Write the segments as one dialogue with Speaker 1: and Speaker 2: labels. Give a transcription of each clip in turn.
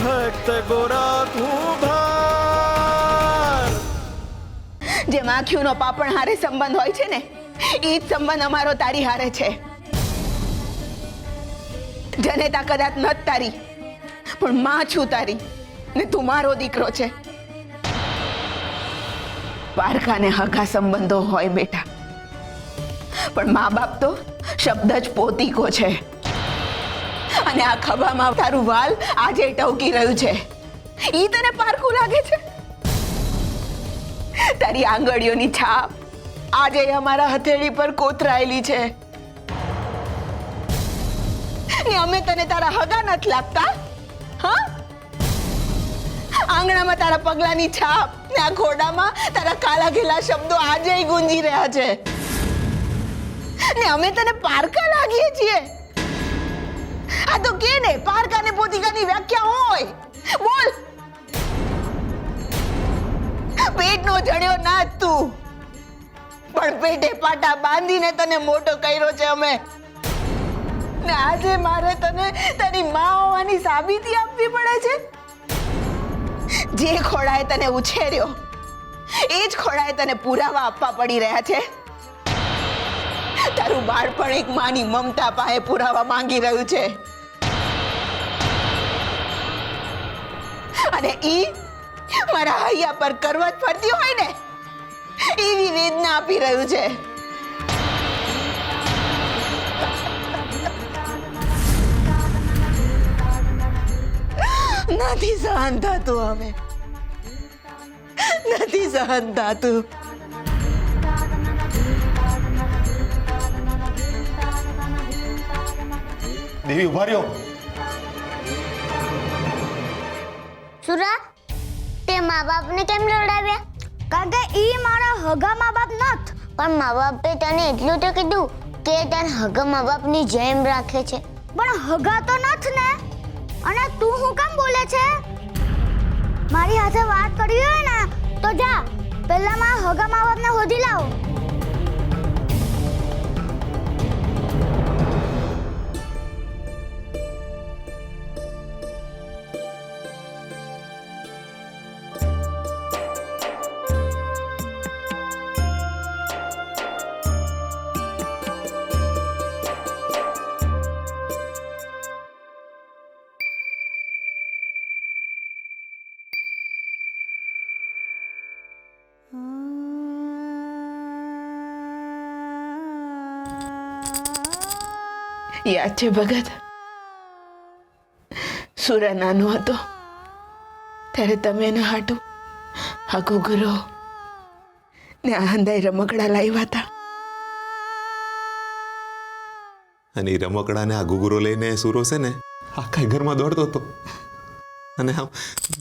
Speaker 1: ભક્ત ગોરા કુંભાર.
Speaker 2: જેમ આંખ્યુંનો પાપણ હારે સંબંધ હોય છે ને, એ જ સંબંધ અમારો તારી હારે છે. જનેતા કદાચ ન તારી, પણ માં છું તારી, ને તું મારો દીકરો છે. પારકાને હગા સંબંધો હોય બેટા, પણ મા બાપ તો શબ્દ જ પોતીકો છે. અને આ ખભામાં તારું વાલ આજે ટવકી રહ્યું છે, ઈ તને પારકું લાગે છે? તારી આંગળીઓની છાપ આજે અમારા હથેળી પર કોતરાયેલી છે, ને અમે તને તારા હગા નથી લાગતા? હા, આંગણામાં તારા પગલાની છાપ ને આ ઘોડામાં તારા કાલા ઘેલા શબ્દો આજે ગુંજી રહ્યા છે, ને અમે તને પારકા લાગીએ છીએ? આ તો કે ને, પારકા ને પોતિકાની વ્યાખ્યા હોય. બોલ. પેટનો જડ્યો ના તું, પણ પેટે પાટા બાંધીને તને મોટો કર્યો છે અમે. ને આજે મારે તને તારી માં હોવાની સાબિતી આપવી પડે છે. જે ખોડાએ તને ઉછેર્યો, એ જ ખોડાએ તને પુરાવા આપવા પડી રહ્યા છે. તારું બાળપણ એક માની મમતા પાસે પુરાવા માંગી રહ્યું છે, અને ઈ મારા હૈયા પર કરવત ફરતી હોય ને એવી વેદના આપી રહ્યું છે. નથી સહન થતું, હવે નથી સહન થતું.
Speaker 3: દેવી ઉભા રહ્યો.
Speaker 4: સુરા, તે મા બાપને કેમ લડાવ્યા? કારણ કે ઈ મારા હગા મા બાપ નથ. પણ મા બાપે તને એટલું તો કીધું કે તને હગા મા બાપની જેમ રાખે છે. પણ હગા તો નથ ને. અને તું હું કેમ બોલે છે? મારી સાથે વાત કરવી હોય ને તો જા, પહેલા મારા હગા મા બાપને શોધી લાવો.
Speaker 2: યાદ છે ભગત, સુરા નાનો હતો ત્યારે તમે એના હાટું આ ઘૂઘરો ને આ હંધાઈ રમકડા લાવ્યા હતા.
Speaker 3: અને એ રમકડાને આ ઘૂઘરો લઈને સુરો છે ને આખા ઘરમાં દોડતો હતો અને આમ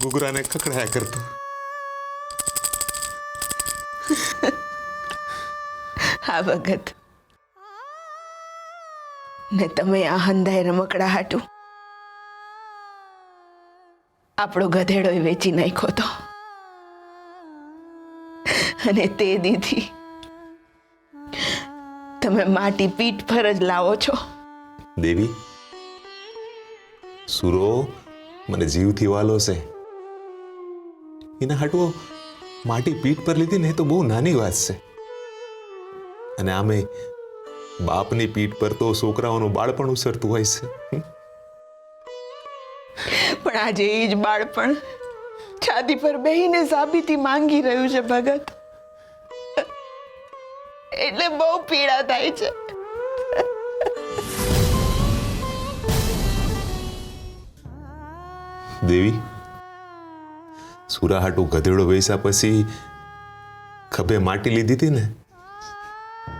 Speaker 3: ઘૂઘરાને ખખડાયા કરતો.
Speaker 2: હા ભગત, ને તમે આ હંધાઈ રમકડા હાટું આપણો ગધેડો વેચી નાખ્યો તો, અને તે દીધી તમે માટી પીઠ પર જ લાવો છો.
Speaker 3: દેવી, સુરો મને જીવથી વાલો છે. એના હાટવો માટી પીઠ પર લીધી ને એ તો બહુ નાની વાત છે. અને આમે બાપની પીઠ પર તો છોકરાઓનું બાળપણ ઉછરતું હોય છે.
Speaker 2: પણ આજે એ જ બાળપણ છાતી પર બેહીને સાબિતી માંગી રહ્યું છે ભગત, એટલે બહુ પીડા થાય છે.
Speaker 3: દેવી, સુરા હાટુ ગધેડો વેચ્યા પછી ખભે માટી લીધી હતી ને,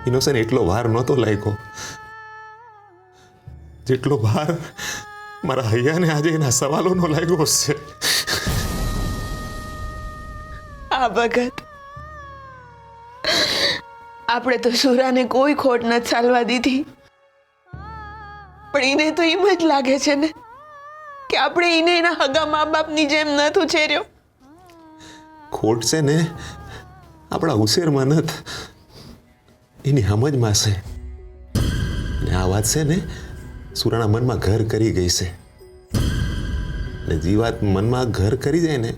Speaker 3: એનો છે ને એટલો ભાર નહોતો લાગ્યો જેટલો ભાર મારા હૈયાને આજે એના સવાલોનો લાગ્યો છે.
Speaker 2: આ ભગત, આપણે તો સુરાને કોઈ ખોટ નથી ચાલવા દીધી, પણ એને તો એમ જ લાગે છે ને કે આપણે એને એના હગા મા બાપની જેમ નથી ઉછેર્યો.
Speaker 3: ખોટ છે ને આપણા ઉછેરમાં નથી, એની સમજમાં છે. ને આ વાત છે ને સુરાના મનમાં ઘર કરી ગઈ છે. ને એટલે જે વાત મનમાં ઘર કરી જાય ને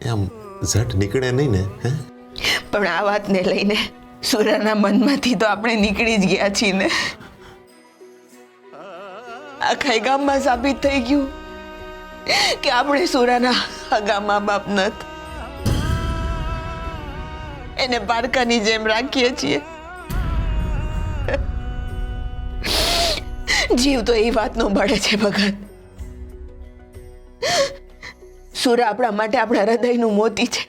Speaker 3: એ આમ ઝટ નીકળે નહીં ને. હે
Speaker 2: પણ આ વાતને લઈને સુરાના મનમાંથી તો આપણે નીકળી જ ગયા છીએ ને. આખા ગામમાં સાબિત થઈ ગયું કે આપણે સુરાના હગા મા બાપ નથી. એને પારકાની જેમ રાખીએ છીએ. જીવ તો એ વાતનો બળે છે ભગત. સુરા આપણા માટે આપણા હૃદયનું મોતી છે.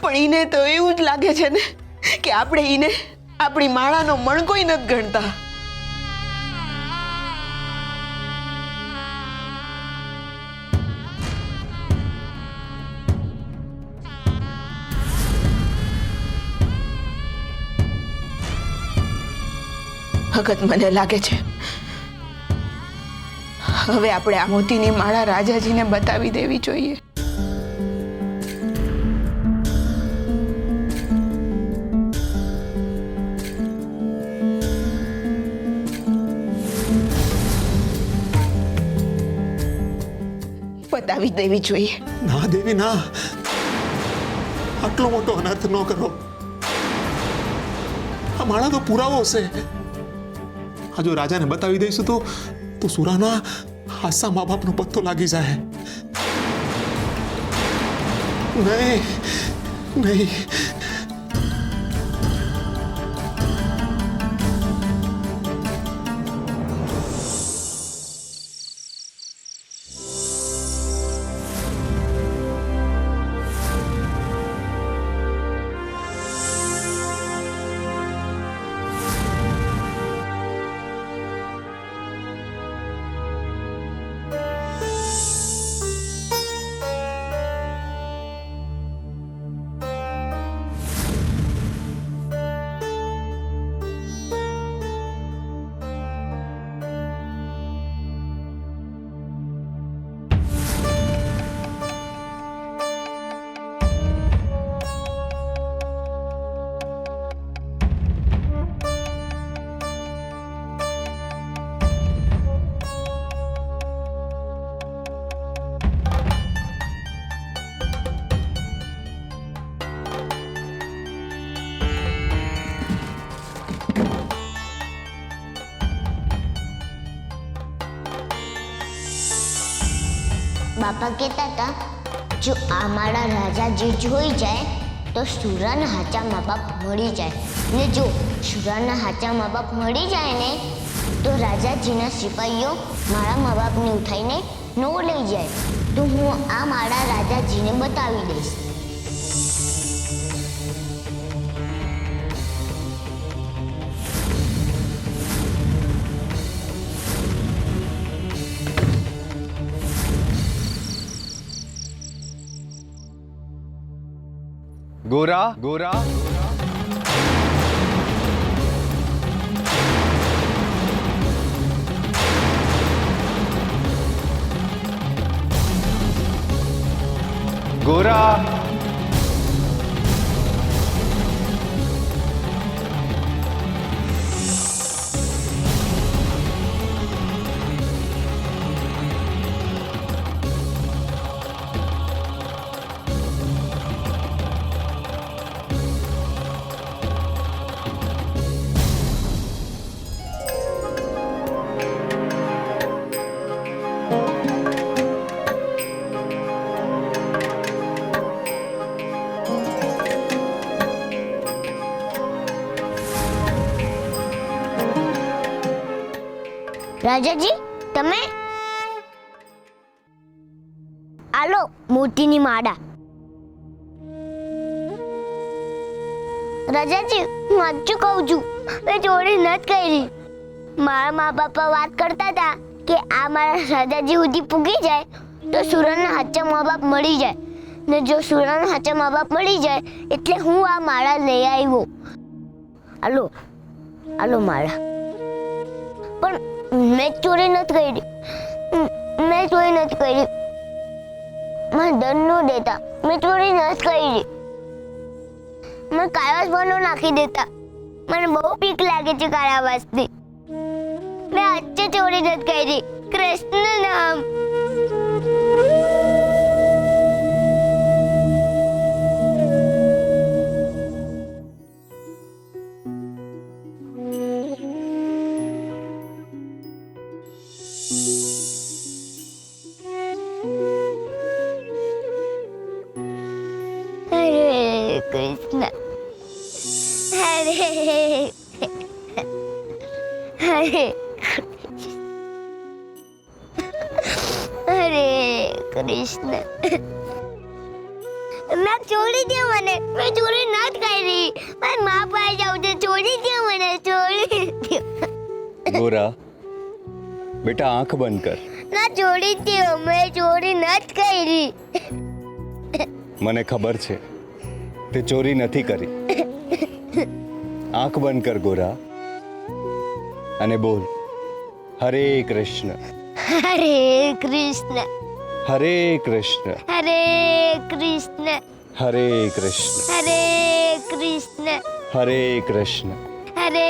Speaker 2: પણ એને તો એવું જ લાગે છે ને કે આપણે એને આપણી માળાનો મણકોય નથી ગણતા. ભગત મને લાગે છે હવે આપણે આ મોતીની માળા રાજાજીને બતાવી દેવી જોઈએ. બતાવી દેવી જોઈએ.
Speaker 3: ના દેવી ના, આટલો મોટો અનર્થ ન કરો. આ માળા તો પુરાવો છે. આ જો રાજાને બતાવી દઈશું તો સુરાના હાસા મા બાપનો પત્તો લાગી જાય. નહીં નહીં,
Speaker 4: બાપા કહેતા હતા જો આ માળા રાજાજી જોઈ જાય તો સુરાના હાચા મા બાપ મળી જાય, ને જો સુરાના હાચા મા બાપ મળી જાય ને તો રાજાજીના સિપાહીઓ મારા મા બાપને ઉઠાઈને નો લઈ જાય. તો હું આ માળા રાજાજીને બતાવી દઈશ.
Speaker 1: गोरा गोरा गोरा
Speaker 4: રાજાજી તમે આલો મોતીની માળા. રાજાજી હું સાચું કહું છું, મેં ચોરી નથી કરી. મારા મા બાપા વાત કરતા હતા કે આ મારા રાજાજી સુધી પૂગી જાય તો સુરાના સાચા મા બાપ મળી જાય, ને જો સુરાના સાચા મા બાપ મળી જાય એટલે હું આ માળા લઈ આવ્યો. આલો આલો માળા. પણ મેં ચોરી નથી કરી, મેં ચોરી નથી કરી. મને દંડ ન દેતા, મેં ચોરી નથી કરી. મને કાળવાસમાં નાખી દેતા, મને બહુ બીક લાગે છે કાળવાસથી. મેં આજે ચોરી નથી કરી, કૃષ્ણ નામ. હરે કૃષ્ણ. હરે હરે હરે કૃષ્ણ. મેં છોડી દે મને. મેં ચોરી ના જ કરી. મારી મા પાસે જાઉં છે. છોડી દે મને. છોડી દે.
Speaker 1: ગોરા બેટા આંખ બંધ કર.
Speaker 4: ના છોડી દે. મેં ચોરી ના જ કરી.
Speaker 1: મને ખબર છે તે ચોરી નથી કરી. આંખ બંધ કર ગોરા અને બોલ હરે કૃષ્ણ
Speaker 4: હરે કૃષ્ણ.
Speaker 1: હરે કૃષ્ણ
Speaker 4: હરે કૃષ્ણ.
Speaker 1: હરે કૃષ્ણ
Speaker 4: હરે કૃષ્ણ.
Speaker 1: હરે કૃષ્ણ
Speaker 4: હરે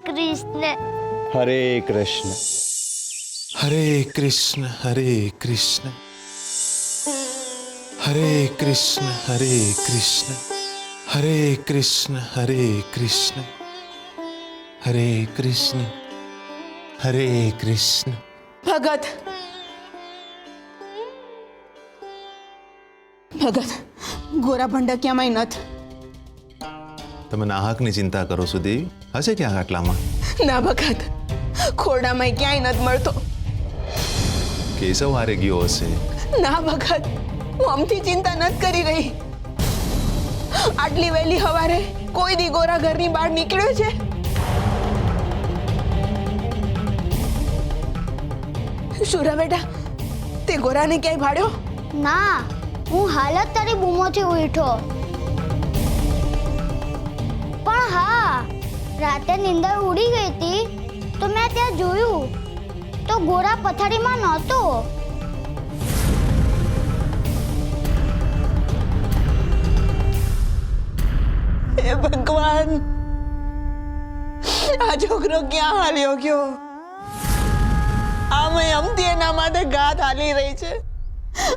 Speaker 4: કૃષ્ણ.
Speaker 1: હરે કૃષ્ણ.
Speaker 3: હરે કૃષ્ણ હરે કૃષ્ણ હરે કૃષ્ણ હરે કૃષ્ણ હરે કૃષ્ણ હરે કૃષ્ણ હરે કૃષ્ણ હરે કૃષ્ણ.
Speaker 2: ભગત ભગત ગોરા ભંડકિયામાં નથી.
Speaker 3: તમે નાહકની ચિંતા કરો છો દેવી. હશે ક્યાં આટલામાં?
Speaker 2: ના ભગત, ખોરડામાં ક્યાંય નથી મળતો.
Speaker 3: કેશવ હારે ગયો હશે.
Speaker 2: ના ભગત, હું આમથી ચિંતા નથી કરી રહી. આટલી વહેલી સવારે કોઈ દી ગોરા ઘરની બહાર નીકળ્યો છે? શુરા બેટા, તે ગોરાને ક્યાંય ભાડ્યો?
Speaker 4: ના, હું હાલ જ તારી બૂમોથી ઉઠ્યો. પણ હા, રાતે નીંદર ઉડી ગઈ હતી તો મેં ત્યાં જોયું તો ગોરા પથારીમાં નહોતો.
Speaker 2: હે ભગવાન, આ છોકરો ક્યાં હાલ્યો ગયો? આમે અમથી એના માટે ગાત હાલી રહી છે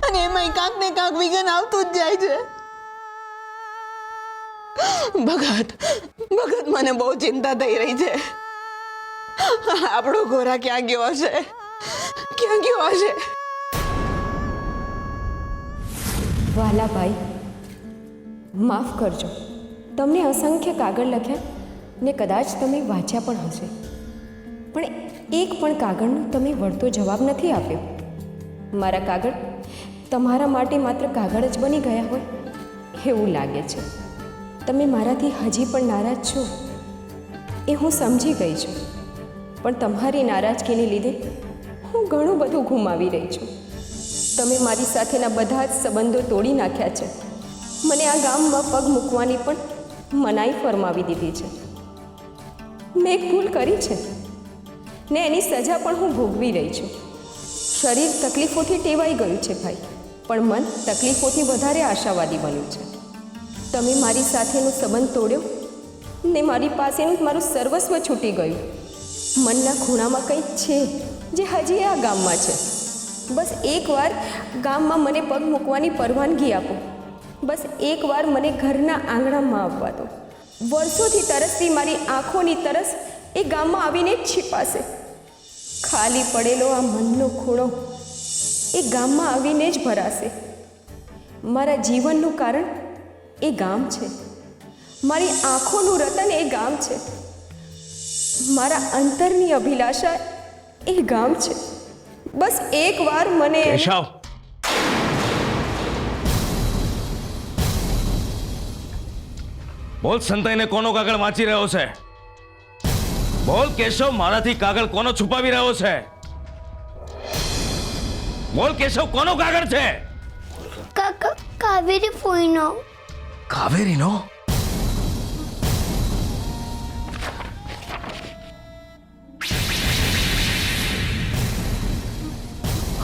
Speaker 2: અને એમાં કાંક ને કાંક વિઘન આવતું જ જાય છે. ભગત ભગત, મને બહુ ચિંતા થઈ રહી છે. આપણો ગોરા ક્યાં ગયો હશે? ક્યાં ગયો હશે?
Speaker 5: વાલા ભાઈ, માફ કરજો. તમને અસંખ્ય કાગળ લખ્યા ને કદાચ તમે વાંચ્યા પણ હશે, પણ એક પણ કાગળનો તમે વળતો જવાબ નથી આપ્યો. મારા કાગળ તમારા માટે માત્ર કાગળ જ બની ગયા હોય એવું લાગે છે. તમે મારાથી હજી પણ નારાજ છો એ હું સમજી ગઈ છું, પણ તમારી નારાજગીને લીધે હું ઘણું બધું ગુમાવી રહી છું. તમે મારી સાથેના બધા જ સંબંધો તોડી નાખ્યા છે. મને આ ગામમાં પગ મૂકવાની પણ મનાઈ ફરમાવી દીધી છે. મેં એક ભૂલ કરી છે ને એની સજા પણ હું ભોગવી રહી છું. શરીર તકલીફોથી ટેવાઈ ગયું છે ભાઈ, પણ મન તકલીફોથી વધારે આશાવાદી બન્યું છે. તમે મારી સાથેનો સંબંધ તોડ્યો ને મારી પાસેનું મારું સર્વસ્વ છૂટી ગયું. મનના ખૂણામાં કંઈક છે જે હજી આ ગામમાં છે. બસ એકવાર ગામમાં મને પગ મૂકવાની પરવાનગી આપો. બસ એકવાર મને ઘરના આંગણામાં આવવા દો. વર્ષોથી તરસતી મારી આંખોની તરસ એ ગામમાં આવીને જ છીપાશે. ખાલી પડેલો આ મનનો ખૂણો એ ગામમાં આવીને જ ભરાશે. મારા જીવનનું કારણ એ ગામ છે. મારી આંખોનું રતન એ ગામ છે. મારા અંતરની અભિલાષા એ ગામ છે. બસ એકવાર મને
Speaker 6: કેશવ, બોલ, સંતાઈને કોનો કાગળ વાંચી રહ્યો છે? બોલ કેશવ, મારાથી કાગળ કોનો છુપાવી રહ્યો છે? બોલ કેશવ, કોનો કાગળ છે?
Speaker 4: કાકા, કાવેરી ફોઈનો.
Speaker 6: કાવેરીનો?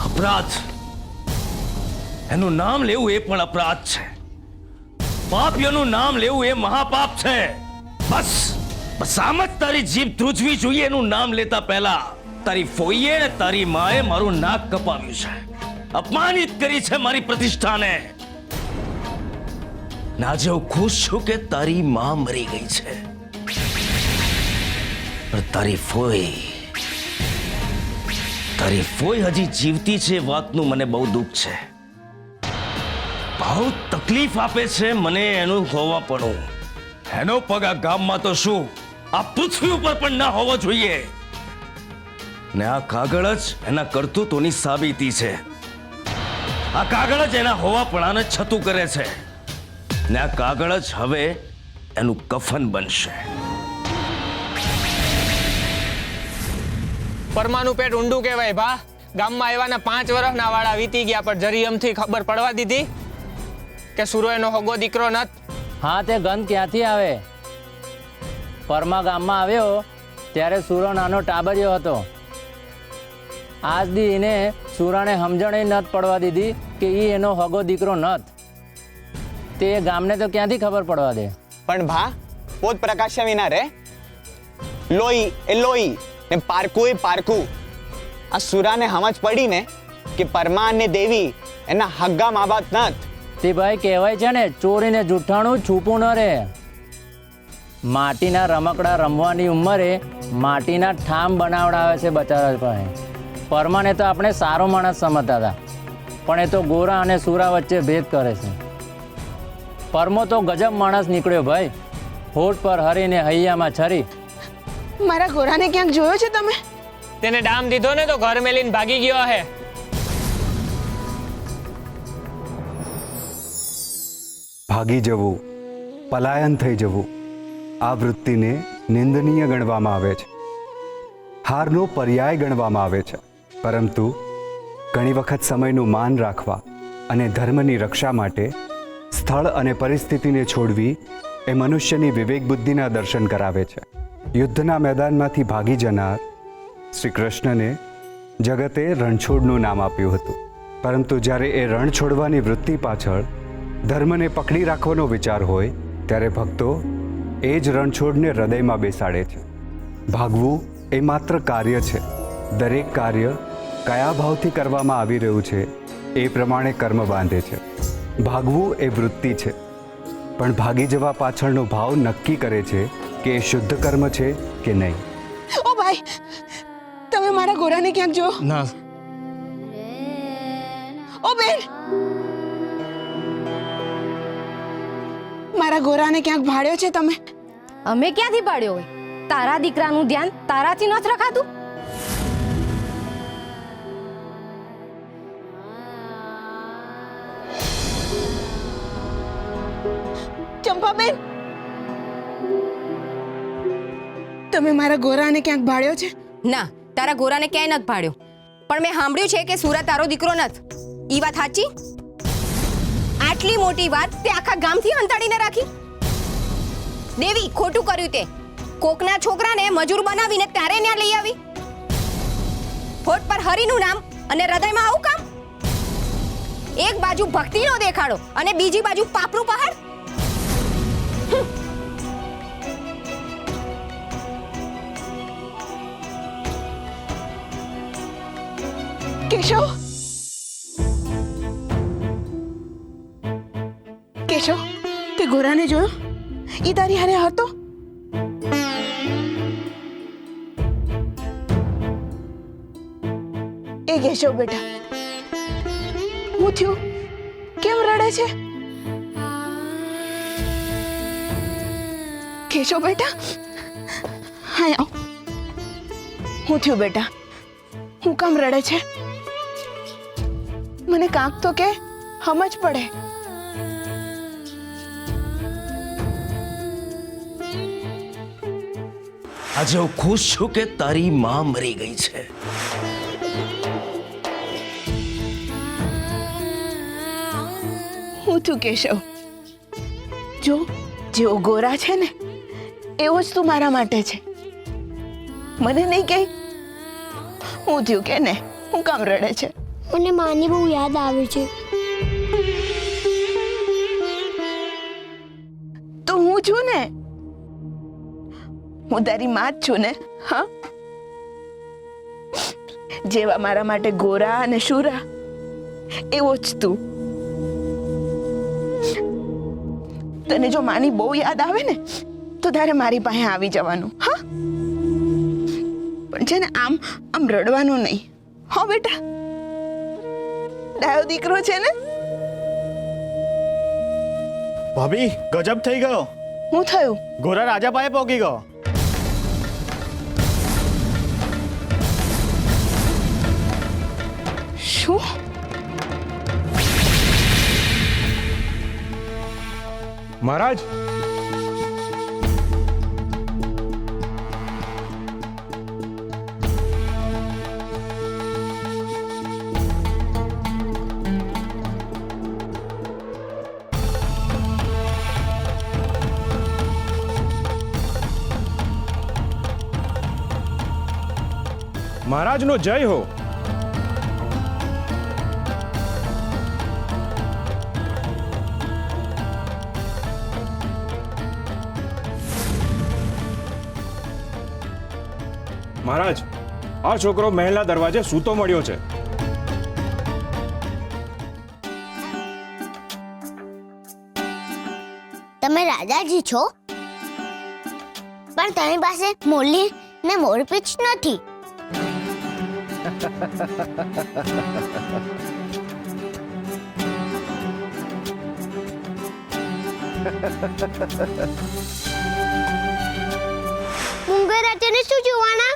Speaker 6: અપરાધ. એનું નામ લેવું એ પણ અપરાધ છે. પાપીઓનું નામ લેવું એ મહાપાપ છે. બસ બસ આમ જ તારી જીભ ધ્રુજવી જોઈએ એનું નામ લેતા પહેલા. તારી ફોઈએ ને તારી માએ મારું નાક કપાવ્યું છે, અપમાનિત કરી છે મારી પ્રતિષ્ઠાને. ને આજે હું ખુશ છું કે તારી માં મરી ગઈ છે, પણ તારી ફોઈ હજી જીવતી છે એ વાતનું મને બહુ દુઃખ છે. બહુ તકલીફ આપે છે મને એનું હોવાપણું. એનો પગ આ ગામમાં તો શું આ પૃથ્વી ઉપર પણ ના હોવો જોઈએ. ને આ કાગળ જ એના કરતૂતોની સાબિતી છે. આ કાગળ જ એના હોવાપણાને છતું કરે છે. ને આ કાગળ જ હવે એનું કફન બનશે.
Speaker 7: પરમાનું પેટ ઊંડું કહેવાય ભા. ગામમાં આવ્યાના 5 વર્ષના વાળા વીતી ગયા, પણ જરી એમથી ખબર પડવા દીધી કે સુરો એનો હગો દીકરો નત.
Speaker 8: હા, તે ગંધ ક્યાંથી આવે? પરમા ગામમાં આવ્યો ત્યારે સુરો નાનો ટાબરિયો હતો. આજ દી એને સુરાને સમજણ નત પડવા દીધી કે ઈ એનો હગો દીકરો નત. તે ગામને તો ક્યાંથી ખબર પડવા દે?
Speaker 9: પણ ભા, પોત પ્રકાશ્ય વિના રે. લોહી એ લોહી ને પારકું એ પારકું. આ સુરાને સમજ પડી ને કે પરમા અને દેવી એના હગ્ગા મા બાપ નત.
Speaker 8: તે ભાઈ કહેવાય છે ને, ચોરીને જુઠ્ઠાણું છૂપું ન રહે. માટીના રમકડા રમવાની ઉંમરે માટીના ઠામ બનાવડાવે છે બચારા પાસે. પરમાને તો આપણે સારો માણસ સમજતા હતા, પણ એ તો ગોરા અને સુરા વચ્ચે ભેદ કરે છે. પરમો તો ગજબ માણસ નીકળ્યો ભાઈ. હોઠ પર હરીને હૈયામાં છરી.
Speaker 2: મારા ગોરાને ક્યાંક જોયો છે તમે?
Speaker 7: તેને ડામ દીધો ને તો ઘર મેલીને ભાગી ગયો હે.
Speaker 1: ભાગી જવું, પલાયન થઈ જવું, આ વૃત્તિને નિંદનીય ગણવામાં આવે છે, હારનો પર્યાય ગણવામાં આવે છે. પરંતુ ઘણી વખત સમયનું માન રાખવા અને ધર્મની રક્ષા માટે સ્થળ અને પરિસ્થિતિને છોડવી એ મનુષ્યની વિવેક બુદ્ધિના દર્શન કરાવે છે. યુદ્ધના મેદાનમાંથી ભાગી જનાર શ્રી કૃષ્ણને જગતે રણછોડનું નામ આપ્યું હતું. પરંતુ જ્યારે એ રણ છોડવાની વૃત્તિ પાછળ ધર્મને પકડી રાખવાનો વિચાર હોય ત્યારે ભક્તો એ જ રણછોડને હૃદયમાં બેસાડે છે. ભાગવું એ માત્ર કાર્ય છે. દરેક કાર્ય કયા ભાવથી કરવામાં આવી રહ્યું છે એ પ્રમાણે કર્મ બાંધે છે. ભાગવું એ વૃત્તિ છે, પણ ભાગી જવા પાછળનો ભાવ નક્કી કરે છે કે એ શુદ્ધ કર્મ છે કે નહીં.
Speaker 2: ઓ ભાઈ, તમે મારા ગોરાને ક્યાંક જો.
Speaker 7: ના.
Speaker 2: ઓ બેન, મારા ગોરાને ક્યાંક ભાડ્યો છે તમે?
Speaker 5: અમે ક્યાંથી પાડ્યો હોય? તારા દીકરાનું ધ્યાન તારાથી નથી રખાતું?
Speaker 2: ચંપાબેન, તમે મારા ગોરાને ક્યાંક ભાડ્યો છે?
Speaker 5: ના, તારા ગોરાને ક્યાંય નથી ભાડ્યો. પણ મેં સાંભળ્યું છે કે સુરત તારો દીકરો નથી. ઈ વાત સાચી? આટલી મોટી વાત તે આખા ગામથી હંતાડીને રાખી? દેવી, ખોટું કર્યું તે. કોકના છોકરાને મજૂર બનાવીને તારે ત્યાં લઈ આવી. હોઠ પર હરિનું નામ અને હૃદયમાં આવું કામ? એક બાજુ ભક્તિનો દેખાડો અને બીજી બાજુ પાપનું પહાડ.
Speaker 2: કેશવ, કેશવ, તે ગોરાને જોયો? ઈ તારી હારે હતો? એ કેશવ બેટા, હું થયું? કેમ રડે છે? કેશવ બેટા, હા આવ. હું થયું બેટા? હું કામ રડે છે? મને કાંક તો કે સમજ પડે.
Speaker 6: આજે હું ખુશ છું કે તારી માં મરી ગઈ છે.
Speaker 2: હું તું કેશવ, જો જેવો ગોરા છે ને એવો જ તું મારા માટે છે. મને નહીં કહી હું થયું કે ને? હું કામ રડે છે?
Speaker 4: મને માની બહુ યાદ આવે છે.
Speaker 2: તો હું છું ને, હું તારી માં જ છું ને. હા, જેવા મારા માટે ગોરા અને શુરા, એવો જ તું. તને જો માની બહુ યાદ આવે ને તો તારે મારી પાસે આવી જવાનું. હા, પણ છે ને આમ રડવાનું નહીં હો બેટા. ડાયો દીકરો છે ને.
Speaker 10: ભાભી ગજબ થઈ ગયો.
Speaker 2: હું થયું?
Speaker 10: ગોરા રાજા પાસે પહોંચી ગયો.
Speaker 2: શું?
Speaker 10: મહારાજ મહારાજનો જય હો. મહારાજ, આ છોકરો મહેલના દરવાજે સૂતો મળ્યો છે.
Speaker 4: તમે રાજાજી છો, પણ તારી પાસે મોરલી ને મોરપીંછ નથી. મૂંગા રાજાને શું જોવાના?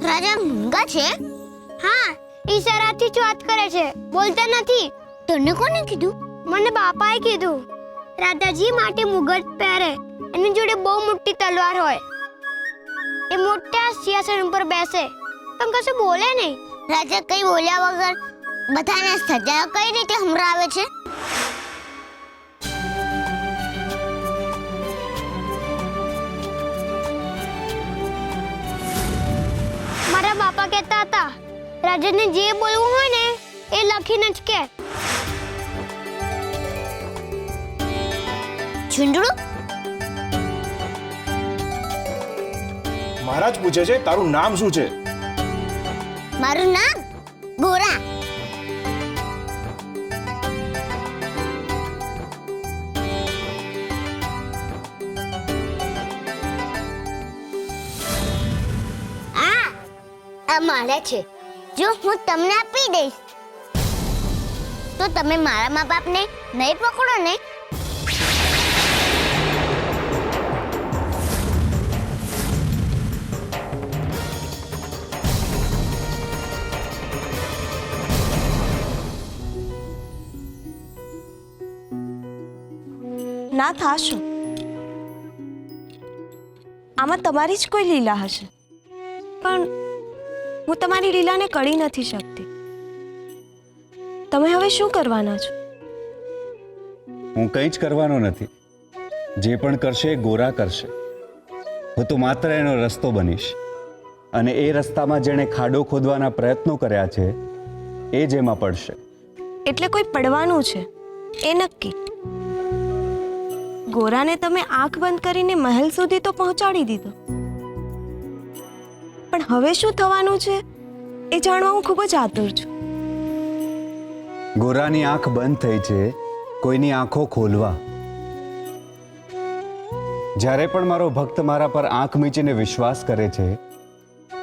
Speaker 4: રાજા મૂંગા છે? હા, ઈશારાથી જ વાત કરે છે, બોલતા નથી. તને કોને કીધું? મને બાપાએ કીધું. રાધાજી માટે મુગટ પહેરે, એની જોડે બહુ મોટી તલવાર હોય, એ મોટા સિંહાસન ઉપર બેસે પણ કશું બોલે નહીં. રાજા કઈ બોલ્યા વગર બધાને સજા કઈ રીતે સંભળાવે છે? મારા બાપા કહેતા હતા રાજાને જે બોલવું હોય ને એ લખીને જ કે. ચુંડડું,
Speaker 10: મહારાજ પૂછે છે તારું નામ શું છે?
Speaker 4: મારું નામ ગોરા. આ મારે છે. જો હું તમને આપી દઈશ તો તમે મારા મા બાપને નહીં પકડો ને.
Speaker 11: ના થાશો. આમાં તમારી જ કોઈ લીલા હશે, પણ હું તમારી લીલાને કળી નથી શકતી. તમે હવે શું કરવાના છો?
Speaker 1: હું કંઈ જ કરવાનો નથી. જે પણ કરશે એ ગોરા કરશે. હું તો માત્ર એનો રસ્તો બનીશ, અને એ રસ્તામાં જેણે ખાડો ખોદવાના પ્રયત્નો કર્યા છે એ જ એમાં પડશે.
Speaker 11: એટલે કોઈ પડવાનું છે એ નક્કી. ગોરાને તમે આંખ બંધ કરીને મહેલ સુધી તો પહોંચાડી દીધો, પણ હવે શું થવાનું છે એ જાણવા હું ખૂબ જ આતુર છું.
Speaker 1: ગોરાની આંખ બંધ થઈ છે કોઈની આંખો ખોલવા. જ્યારે પણ મારો ભક્ત મારા પર આંખ મીચીને વિશ્વાસ કરે છે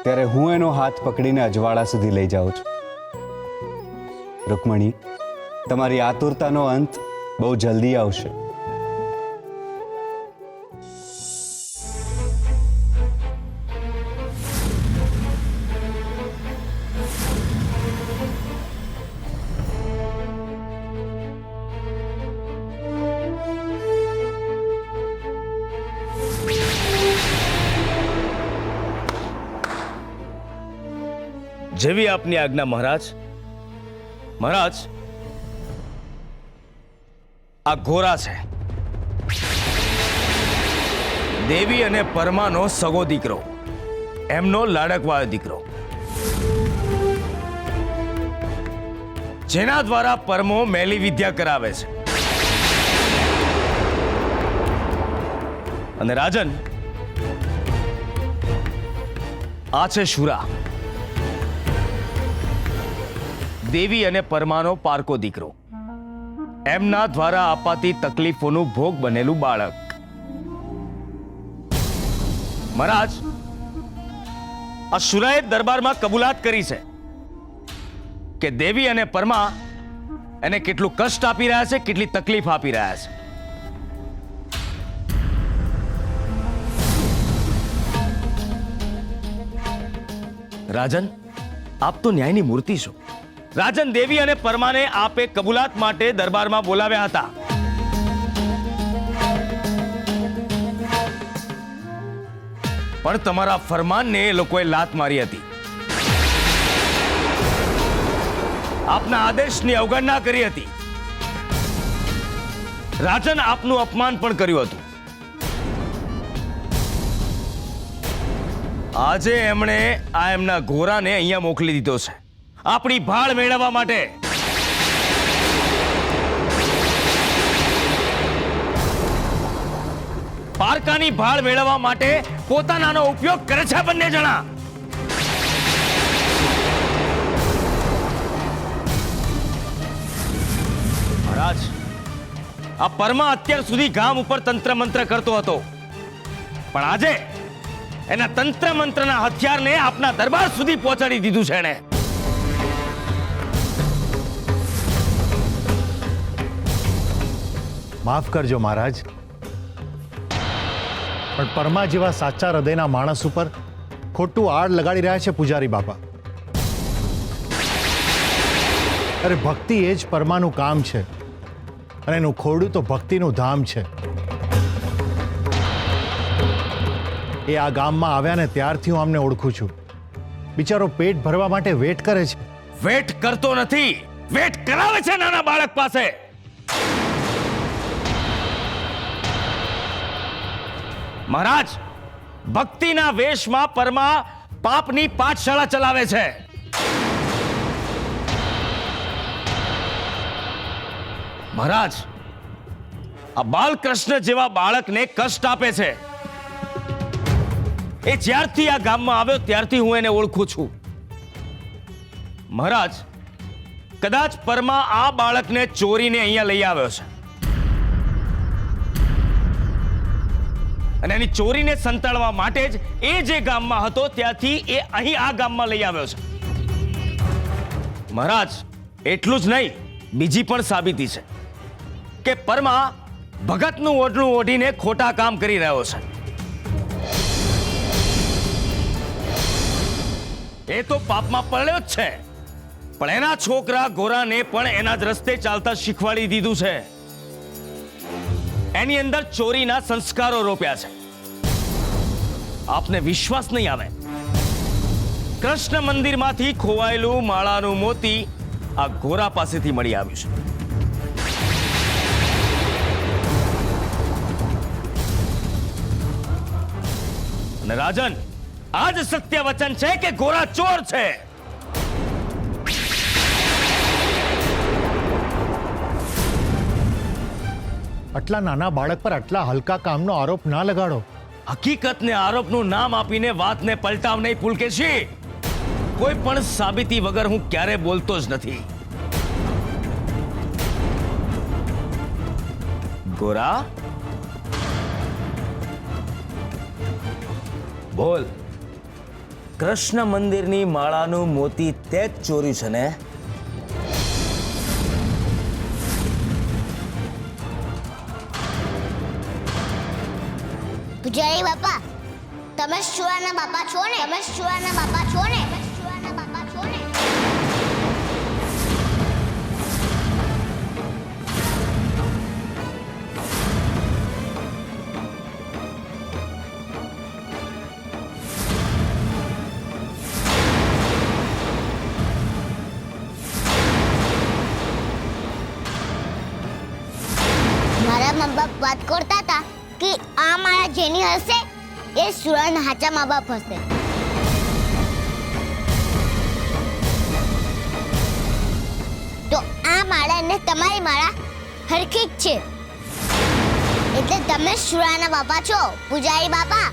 Speaker 1: ત્યારે હું એનો હાથ પકડીને અજવાળા સુધી લઈ જાઉં છું. રૂકમણી, તમારી આતુરતાનો અંત બહુ જલ્દી આવશે.
Speaker 6: જેવી આપની આજ્ઞા મહારાજ. મહારાજ, આ ગોરા છે દેવી અને પરમાનો સગો દીકરો, એમનો લાડકવાળો દીકરો, જેના દ્વારા પરમો મેલી વિદ્યા કરાવે છે. અને રાજન, આ છે શુરા, દેવી અને પરમાનો પારકો દીકરો, એમના દ્વારા અપાતી તકલીફોનું ભોગ બનેલું બાળક. મહારાજ, આ સુરાએ દરબારમાં કબૂલાત કરી છે કે દેવી અને પરમા એને કેટલું કષ્ટ આપી રહ્યા છે, કેટલી તકલીફ આપી રહ્યા છે. રાજન, આપ તો ન્યાયની મૂર્તિ છો. રાજન, દેવી અને પરમાને આપે કબૂલાત માટે દરબારમાં બોલાવ્યા હતા. પણ તમારા ફરમાનને એ લોકોએ લાત મારી હતી. આપના આદેશની અવગણના કરી હતી. રાજન, આપનું અપમાન પણ કર્યું હતું. આજે એમણે આ એમના ઘોરાને અહીંયા મોકલી દીધો છે આપણી ભાળ મેળવવા માટે. પારકાની ભાળ મેળવવા માટે પોતાનાનો ઉપયોગ કરે છે બંને જણા. મહારાજ, આ પરમા અત્યાર સુધી ગામ ઉપર તંત્ર મંત્ર કરતો હતો, પણ આજે એના તંત્ર મંત્રના હથિયારને આપના દરબાર સુધી પહોંચાડી દીધું છે એને.
Speaker 12: માફ કરજો મહારાજ, પણ પરમા જેવા સાચા હૃદયના માણસ ઉપર ખોટું આડ લગાડી રહ્યા છે પૂજારી બાપા. અરે ભક્તિ એ જ પરમાનું કામ છે, અને એનું ખોરડું તો ભક્તિનું ધામ છે. એ આ ગામમાં આવ્યા ને ત્યારથી હું આમને ઓળખું છું. બિચારો પેટ ભરવા માટે વેટ કરે છે.
Speaker 6: વેટ કરતો નથી, વેટ કરાવે છે નાના બાળક પાસે. મહારાજ, ભક્તિના વેશમાં પરમા પાપની પાઠશાળા ચલાવે છે. મહારાજ, આ બાલકૃષ્ણ જેવા બાળકને કષ્ટ આપે છે. એ જ્યારથી આ ગામમાં આવ્યો ત્યારથી હું એને ઓળખું છું. મહારાજ, કદાચ પરમા આ બાળકને ચોરીને અહીંયા લઈ આવ્યો છે, અને એની ચોરીને સંતાડવા માટે જ એ જે ગામમાં હતો ત્યાંથી એ અહીં આ ગામમાં લઈ આવ્યો છે. મહારાજ, એટલું જ નહીં, બીજી પણ સાબિતી છે કે પરમા ભગતનું ઓઢણું ઓઢીને ખોટા કામ કરી રહ્યો છે. એ તો પાપમાં પડ્યો જ છે, પણ એના છોકરા ગોરાને પણ એના જ રસ્તે ચાલતા શીખવાડી દીધું છે. એની અંદર ચોરીના સંસ્કારો રોપ્યા છે. આપને વિશ્વાસ નહીં આવે, કૃષ્ણ મંદિરમાંથી ખોવાયેલું માળાનું મોતી આ ગોરા પાસેથી મળી આવ્યું છે. અને રાજન, આ જ સત્ય વચન છે કે ગોરા ચોર છે.
Speaker 12: આટલા નાના બાળક પર આટલા હલકા કામનો આરોપ ના લગાડો.
Speaker 6: હકીકતને આરોપનું નામ આપીને વાતને પલટાવ નહીં પુલકેશી. કોઈ પણ સાબિતી વગર હું ક્યારે બોલતો જ નથી. ગોરા, બોલ, કૃષ્ણ મંદિરની માળાનું મોતી તે જ ચોર્યું છે ને?
Speaker 4: પૂજારી બાપા, તમે સુરાના બાપા છો ને? તમે સુરાના બાપા છો ને? સુરાના બાપા છો ને? મારા મા બાપ વાત કરતા હતા કે આ મારા જેની હશે એ સુરાના હાચા મા બાપ હશે. તો આ માળા ને તમારી માળા હરખી જ છે, એટલે તમે સુરાના બાપા છો પૂજારી બાપા.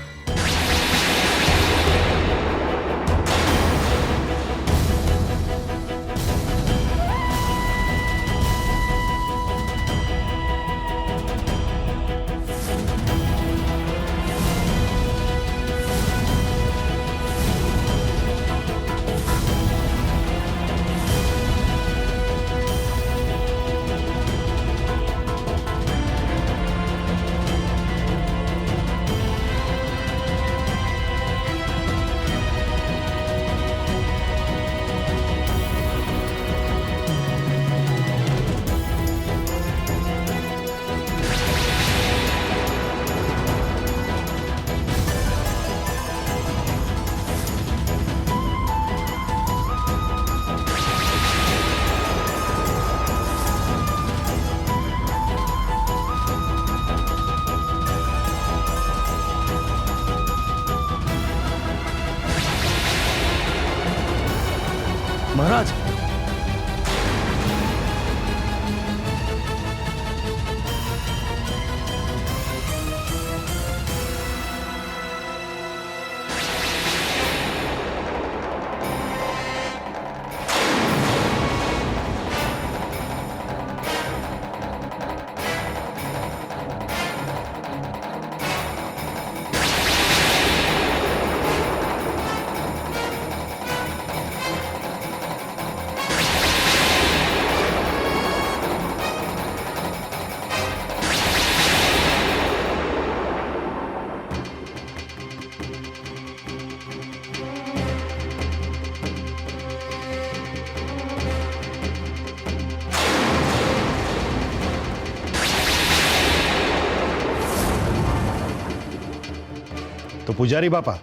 Speaker 12: તો પૂજારી બાપા,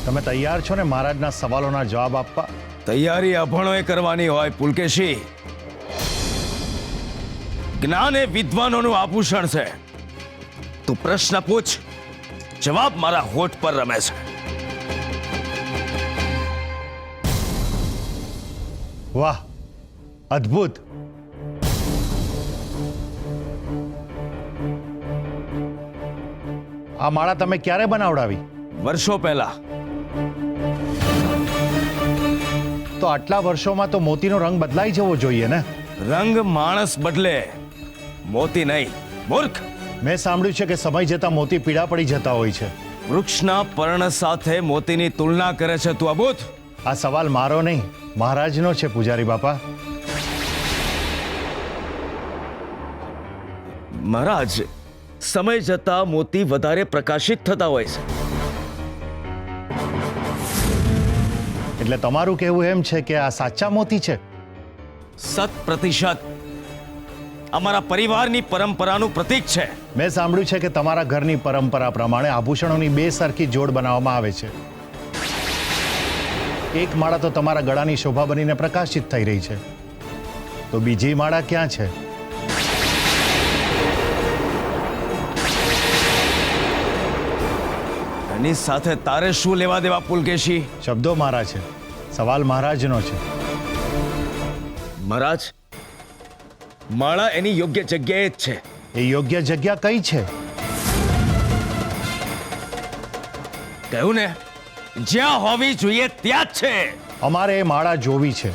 Speaker 12: તમે તૈયાર છો ને મહારાજના સવાલોના જવાબ આપવા?
Speaker 6: તૈયારી અભણોએ કરવાની હોય પુલકેશી. જ્ઞાન એ વિદ્વાનોનું આભૂષણ છે. તું પ્રશ્ન પૂછ, જવાબ મારા હોઠ પર રમે છે.
Speaker 12: વાહ, અદ્ભુત. આ માળા તમે ક્યારે બનાવડાવી?
Speaker 6: વર્ષો પહેલા.
Speaker 12: તો આટલા વર્ષોમાં તો મોતીનો રંગ બદલાઈ જવો જોઈએ ને?
Speaker 6: રંગ માણસ બદલે, મોતી નહીં, મૂર્ખ.
Speaker 12: મેં સાંભળ્યું છે કે સમય જતા મોતી પીળા પડી જતા હોય છે.
Speaker 6: વૃક્ષના પર્ણ સાથે મોતીની તુલના કરે છે તું અબોધ.
Speaker 12: આ સવાલ મારો નહીં, મહારાજનો છે પૂજારી બાપા.
Speaker 6: મહારાજ, સમય જતા મોતી વધારે પ્રકાશિત થતા હોય છે.
Speaker 12: એટલે તમારું કહેવું એમ છે કે આ સાચા મોતી છે?
Speaker 6: 100% અમારા પરિવારની પરંપરાનું પ્રતીક છે.
Speaker 12: મેં સાંભળ્યું છે કે તમારા ઘરની પરંપરા પ્રમાણે આભૂષણોની બે સરખી જોડ બનાવવામાં આવે છે. એક માળા તો તમારા ગળાની શોભા બનીને પ્રકાશિત થઈ રહી છે, તો બીજી માળા ક્યાં છે?
Speaker 6: એની સાથે તારે શું લેવા દેવા પુલકેશી?
Speaker 12: શબ્દો મારા છે, સવાલ મહારાજનો છે.
Speaker 6: મહારાજ, માળા એની યોગ્ય જગ્યાએ જ છે.
Speaker 12: એ યોગ્ય જગ્યા કઈ છે?
Speaker 6: કહ્યું ને, જ્યાં હોવી જોઈએ ત્યાં જ છે.
Speaker 12: અમારે એ માળા જોવી છે.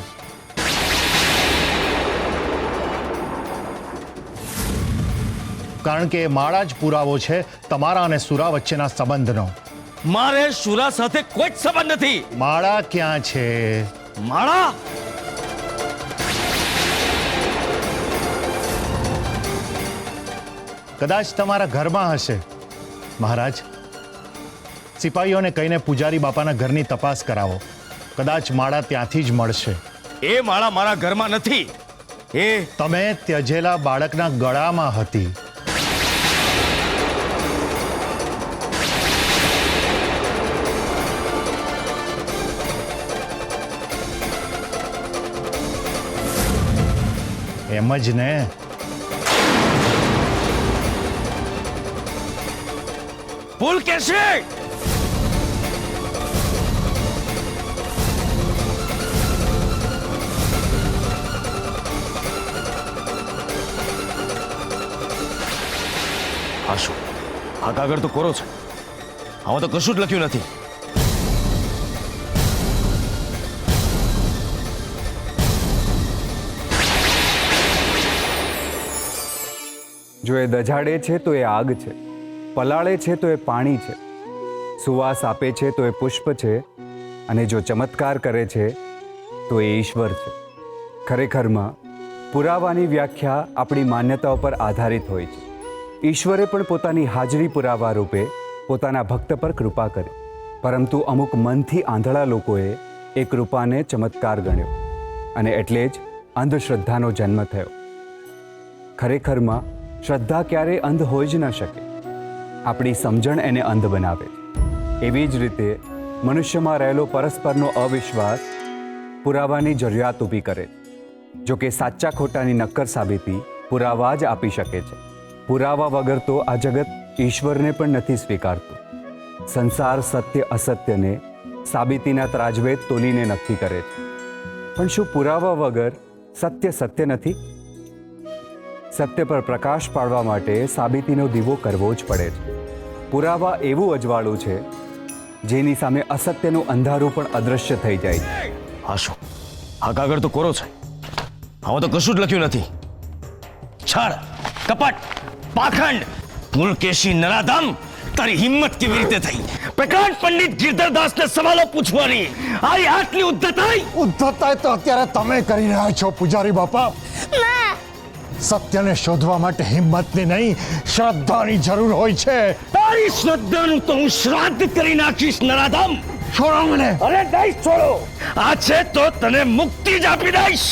Speaker 12: કારણ કે એ માળા જ પુરાવો છે તમારા અને સુરા વચ્ચેના સંબંધનો.
Speaker 6: મારે શુરા સાથે કોઈ જ સંબંધ નથી.
Speaker 12: માળા ક્યાં છે?
Speaker 6: માળા
Speaker 12: કદાચ તમારા ઘરમાં હશે. મહારાજ, સિપાહીઓને કહીને પૂજારી બાપાના ઘરની તપાસ કરાવો. કદાચ માળા ત્યાંથી જ મળશે.
Speaker 6: એ માળા મારા ઘરમાં નથી. એ
Speaker 12: તમે ત્યજેલા બાળકના ગળામાં હતી. એમ જ ને?
Speaker 6: પુલકેશી! આ શું? આ કાગળ તો કોરો છે. આમાં તો કશું જ લખ્યું નથી.
Speaker 1: જો એ દજાડે છે તો એ આગ છે, પલાળે છે તો એ પાણી છે, સુવાસ આપે છે તો એ પુષ્પ છે, અને જો ચમત્કાર કરે છે તો એ ઈશ્વર છે. ખરેખરમાં પુરાવાની વ્યાખ્યા આપણી માન્યતાઓ પર આધારિત હોય છે. ઈશ્વરે પણ પોતાની હાજરી પુરાવા રૂપે પોતાના ભક્ત પર કૃપા કરી, પરંતુ અમુક મનથી આંધળા લોકોએ એ કૃપાને ચમત્કાર ગણ્યો, અને એટલે જ અંધશ્રદ્ધાનો જન્મ થયો. ખરેખરમાં શ્રદ્ધા ક્યારેય અંધ હોઈ જ ન શકે. આપણી સમજણ એને અંધ બનાવે છે. એવી જ રીતે મનુષ્યમાં રહેલો પરસ્પરનો અવિશ્વાસ પુરાવાની જરૂરિયાત ઊભી કરે છે. જો કે સાચા ખોટાની નક્કર સાબિતી પુરાવા જ આપી શકે છે. પુરાવા વગર તો આ જગત ઈશ્વરને પણ નથી સ્વીકારતું. સંસાર સત્ય અસત્યને સાબિતીના ત્રાજવે તોલીને નક્કી કરે છે. પણ શું પુરાવા વગર સત્ય સત્ય નથી? સત્ય પર પ્રકાશ પાડવા માટે સાબિતીનો દીવો કરવો જ પડે છે. પુરાવા એવું અજવાળું છે જેની સામે અસત્યનું અંધારું પણ અદૃશ્ય થઈ જાય છે.
Speaker 6: આ શું? આ કાગળ તો કોરો છે. આમાં તો કશું જ લખ્યું નથી. છળ, કપટ, પાખંડ! પુલકેશી નરાધમ! તારી હિંમત કેવી રીતે થઈ પ્રકાંડ પંડિત ગિરધરદાસને સવાલો પૂછવાની? આરી આટલી ઉદ્ધતાઈ!
Speaker 12: ઉદ્ધતાઈ તો અત્યારે તમે કરી રહ્યા છો પૂજારી બાપા. સત્યને શોધવા માટે હિંમતની નહીં, શ્રદ્ધાની જરૂર હોય છે.
Speaker 6: તારી શ્રદ્ધાનું તો હું શ્રાદ્ધ કરી નાખીશ નરાધમ!
Speaker 12: છોડો મને!
Speaker 6: અરે દઈશ, છોડો! આ છે તો તને મુક્તિ જ આપી દઈશ.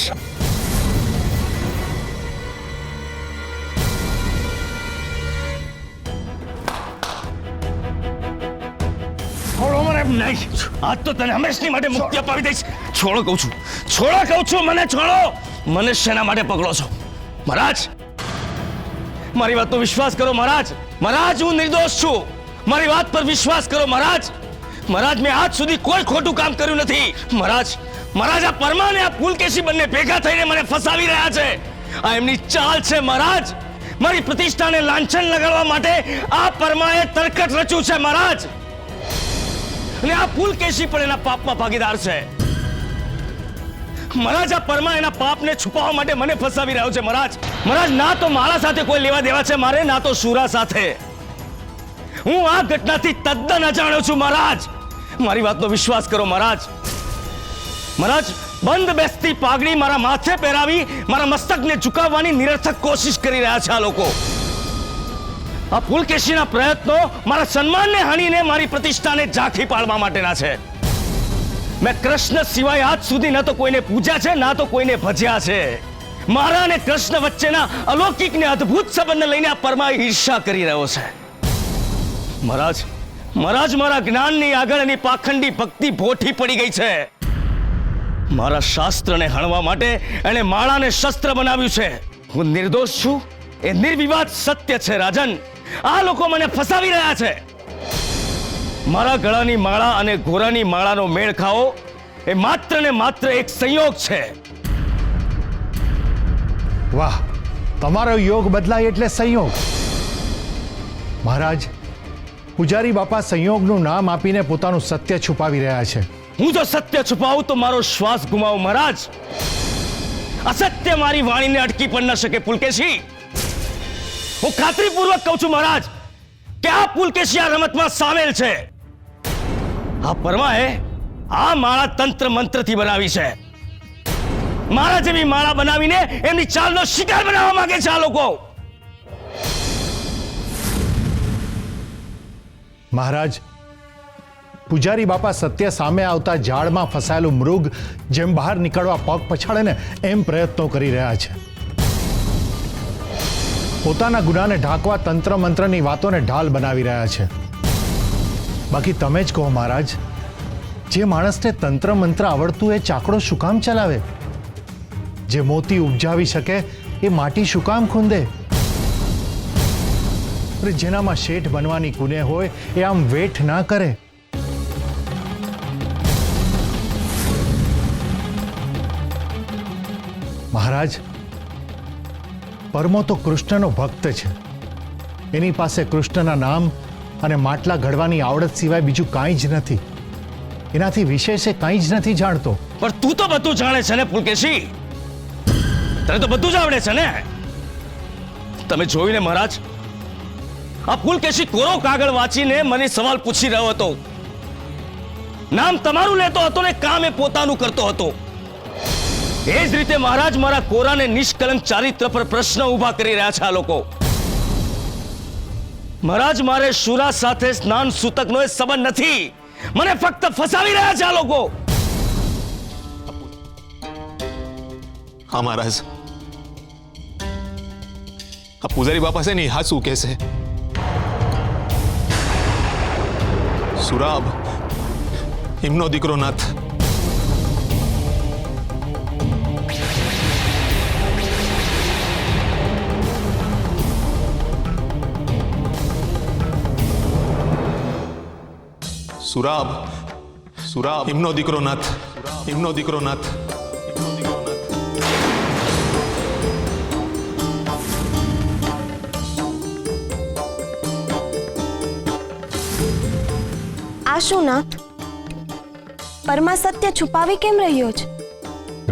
Speaker 6: નહીં, આજ તો તને હંમેશની માટે મુક્તિ અપાવી દઈશ. છોડો કહું છું, છોડો કહું છું, મને છોડો. મને શેના માટે પકડો છો મહારાજ? મારી વાતનો વિશ્વાસ કરો મહારાજ. મહારાજ, હું નિર્દોષ છું. મારી વાત પર વિશ્વાસ કરો મહારાજ. મહારાજ, મેં આજ સુધી કોઈ ખોટું કામ કર્યું નથી. મહારાજ, મહારાજ, આ પરમા અને આ પુલકેશી બંને ભેગા થઈને મને ફસાવી રહ્યા છે. આ એમની ચાલ છે મહારાજ. મારી પ્રતિષ્ઠાને લાંછન લગાડવા માટે આ પરમાએ તરકટ રચ્યું છે મહારાજ. અને આ પુલકેશી પણ એના પાપમાં ભાગીદાર છે. મહારાજ, આ પરમા એના પાપને છુપાવવા માટે મને ફસાવી રહ્યો છે મહારાજ. મહારાજ, ના તો મારા સાથે કોઈ લેવા દેવા છે મારે, ના તો સુરા સાથે. હું આ ઘટનાથી તદ્દન અજાણ્યો છું મહારાજ. મારી વાતનો વિશ્વાસ કરો મહારાજ. મહારાજ, બંધ બેસતી પાઘડી મારા માથે પહેરાવી મારા મસ્તકને ઝુકાવવાની નિરર્થક કોશિશ કરી રહ્યા છે આ લોકો. આ પુલકેશીના પ્રયત્નો મારા સન્માનને હાણીને મારી પ્રતિષ્ઠાને ઝાંખી પાડવા માટેના છે. મેં કૃષ્ણ સિવાય આજ સુધી ન તો કોઈને પૂજ્યા છે, ના તો કોઈને ભજ્યા છે. મારા અને કૃષ્ણ વચ્ચેના અલૌકિક ને અદ્ભુત સંબંધને લઈને આ પરમા ઈર્ષા કરી રહ્યો છે. મહારાજ, મહારાજ, મારા જ્ઞાનની આગળ એની પાખંડી ભક્તિ ભોઠી પડી ગઈ છે. મારા શાસ્ત્રને હણવા માટે એણે માળાને શસ્ત્ર બનાવ્યું છે. હું નિર્દોષ છું એ નિર્વિવાદ સત્ય છે રાજન. આ લોકો મને ફસાવી રહ્યા છે. મારા ગળાની માળા અને ઘોડાની માળાનો મેળ ખાવો એ માત્ર ને માત્ર એક સંયોગ છે.
Speaker 12: વાહ, તમારો યોગ બદલાય એટલે સંયોગ. મહારાજ, પૂજારી બાપા સંયોગનું નામ આપીને પોતાનું સત્ય છુપાવી રહ્યા છે.
Speaker 6: હું જો સત્ય છુપાવું તો મારો શ્વાસ ગુમાવું મહારાજ. અસત્ય મારી વાણીને અટકી પણ ન શકે પુલકેશી. હું ખાતરીપૂર્વક કહું છું મહારાજ કે આ પુલકેશી આ રમતમાં સામેલ છે. આ પરમાએ આ માળા તંત્ર મંત્રથી બનાવી છે. મારા જેવી માળા બનાવીને એમની ચાલનો શિકાર બનાવવા માંગે છે આ લોકો.
Speaker 12: મહારાજ, પૂજારી બાપા સત્ય સામે આવતા ઝાડમાં ફસાયેલું મૃગ જેમ બહાર નીકળવા પગ પછાડે ને એમ પ્રયત્નો કરી રહ્યા છે. પોતાના ગુનાને ઢાંકવા તંત્ર મંત્રની વાતોને ઢાલ બનાવી રહ્યા છે. બાકી તમે જ કહો મહારાજ, જે માણસને તંત્ર મંત્ર આવડતું એ ચાકડો શું કામ ચલાવે? જે મોતી ઉપજાવી શકે એ માટી શું કામ ખૂંદે? જેનામાં શેઠ બનવાની કુને હોય એ આમ વેઠ ના કરે. મહારાજ, પરમો તો કૃષ્ણનો ભક્ત છે. એની પાસે કૃષ્ણના નામ અને માટલા ઘડવાની આવડત સિવાય બીજું કાંઈ જ નથી. એનાથી વિશેષ એ કાંઈ જ નથી જાણતો.
Speaker 6: પણ તું તો બધું જાણે છે ને પુલકેશી. તને તો બધું જ આવડે છે ને. તમે જોઈને મહારાજ, આ પુલકેશી કોરો કાગળ વાંચીને મને સવાલ પૂછી રહ્યો હતો. નામ તમારું લેતો હતો ને કામ એ પોતાનું કરતો હતો. એ જ રીતે મહારાજ, મારા કોરાને નિષ્કલંક ચારિત્ર પર પ્રશ્ન ઉભા કરી રહ્યા છે આ લોકો. મહારાજ, મારે શુરા સાથે સ્નાન સૂતકનો એ સંબંધ નથી. મને ફક્ત ફસાવી રહ્યા છે આ લોકો.
Speaker 3: હા મહારાજ, આ પૂજારી બાપા છે ને હા શું કહેશે? સુરાબ એમનો દીકરો નાથ. સુરાબ, સુરાબ એમનો દીકરો નાથ, એમનો દીકરો નાથ.
Speaker 11: આ શું નાથ? પરમા સત્ય છુપાવી કેમ રહ્યો છે?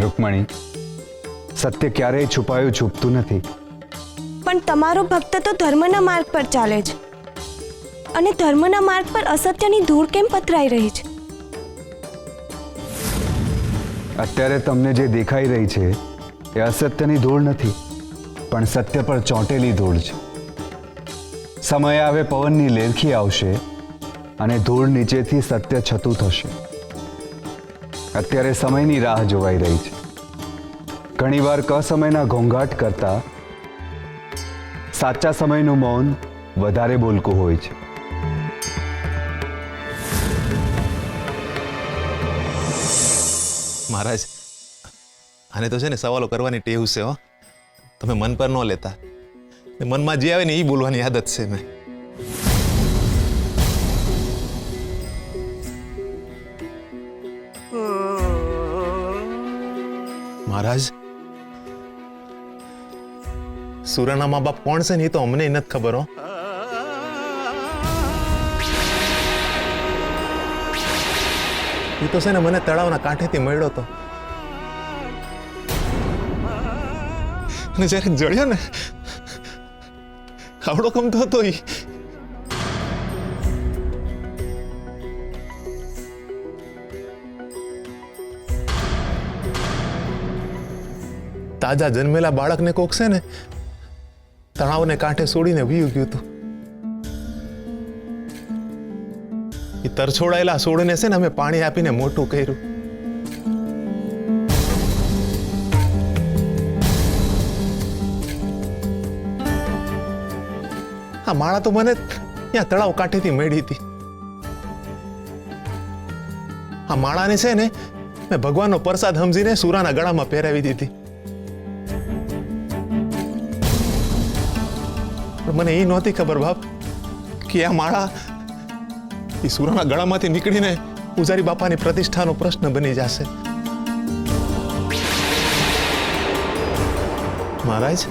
Speaker 1: રૂકમણી, સત્ય ક્યારેય છુપાયું છૂપતું નથી.
Speaker 11: પણ તમારો ભક્ત તો ધર્મના માર્ગ પર ચાલે છે, અને ધર્મના માર્ગ પર અસત્યની ધૂળ કેમ પથરાઈ રહી છે?
Speaker 1: અત્યારે તમને જે દેખાઈ રહી છે એ અસત્યની ધૂળ નથી, પણ સત્ય પર ચોંટેલી ધૂળ છે. સમય આવે પવનની લેરખી આવશે અને ધૂળ નીચેથી સત્ય છતું થશે. અત્યારે સમયની રાહ જોવાઈ રહી છે. ઘણીવાર કસમયના ઘોંઘાટ કરતા સાચા સમયનું મૌન વધારે બોલકું હોય છે.
Speaker 3: મહારાજ, આને તો છે ને સવાલો કરવાની ટેવ છે હો. તમે મન પર ન લેતા. મનમાં જે આવે ને એ બોલવાની આદત છે ને. મહારાજ, સુરાના મા બાપ કોણ છે ને એ તો અમને નથી ખબર હો. એ તો છે ને મને તળાવના કાંઠેથી મળ્યો હતો. અને જ્યારે જળ્યો ને આવડો કમતો હતો એ. તાજા જન્મેલા બાળકને કોક છે ને તળાવને કાંઠે છોડીને વીયું ગયું હતું. એ તરછોડાયેલા છોડને છે ને અમે પાણી આપીને મોટું કર્યું. આ માળા તો મને ત્યાં તળાવ કાંઠેથી મળી હતી. આ માળાને છે ને મેં ભગવાનનો પ્રસાદ સમજીને સુરાના ગળામાં પહેરાવી દીધી. પણ મને એ નહોતી ખબર બાપ કે આ માળા એ સુરાના ગળામાંથી નીકળીને પૂજારી બાપાની પ્રતિષ્ઠાનો પ્રશ્ન બની જશે. મહારાજ,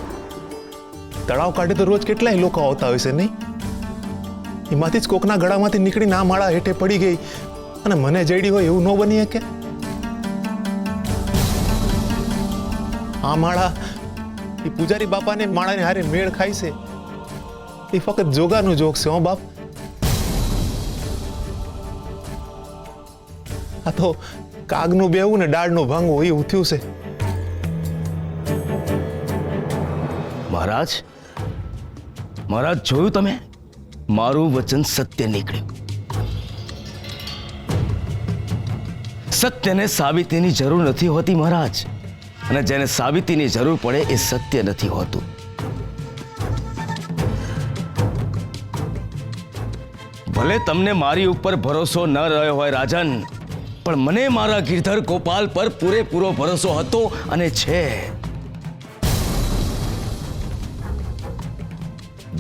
Speaker 3: તળાવ કાઢે તો રોજ કેટલાય લોકો આવતા હોય છે નહીં? એમાંથી જ કોકના ગળામાંથી નીકળીને આ માળા હેઠે પડી ગઈ અને મને જડી હોય એવું ન બની શકે? આ માળા એ પૂજારી બાપાને માળાને હારે મેળ ખાય છે એ ફક્ત જોગાનું જોગ છે હો બાપ. આ તો કાગનું બેવું ને ડાળનું ભાંગવું એવું થયું છે.
Speaker 6: મહારાજ, મહારાજ જોયું તમે? મારું વચન સત્ય નીકળ્યું. સત્યને સાબિતીની જરૂર નથી હોતી મહારાજ, અને જેને સાબિતીની જરૂર પડે એ સત્ય નથી હોતું. ભલે તમને મારી ઉપર ભરોસો ન રહ્યો હોય રાજન, પણ મને મારા ગિરધર ગોપાલ પર પૂરેપૂરો ભરોસો હતો અને છે.